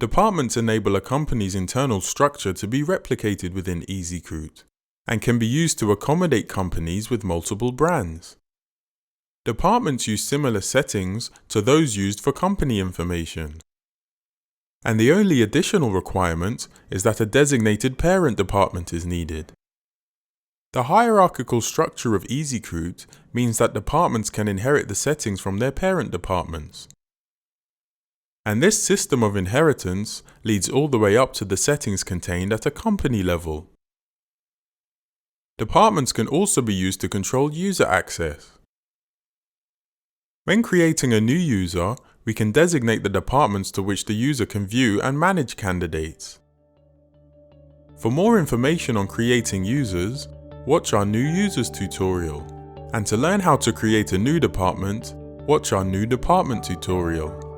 Departments enable a company's internal structure to be replicated within EasyCruit and can be used to accommodate companies with multiple brands. Departments use similar settings to those used for company information. And the only additional requirement is that a designated parent department is needed. The hierarchical structure of EasyCruit means that departments can inherit the settings from their parent departments. And this system of inheritance leads all the way up to the settings contained at a company level. Departments can also be used to control user access. When creating a new user, we can designate the departments to which the user can view and manage candidates. For more information on creating users, watch our New Users tutorial. And to learn how to create a new department, watch our New Department tutorial.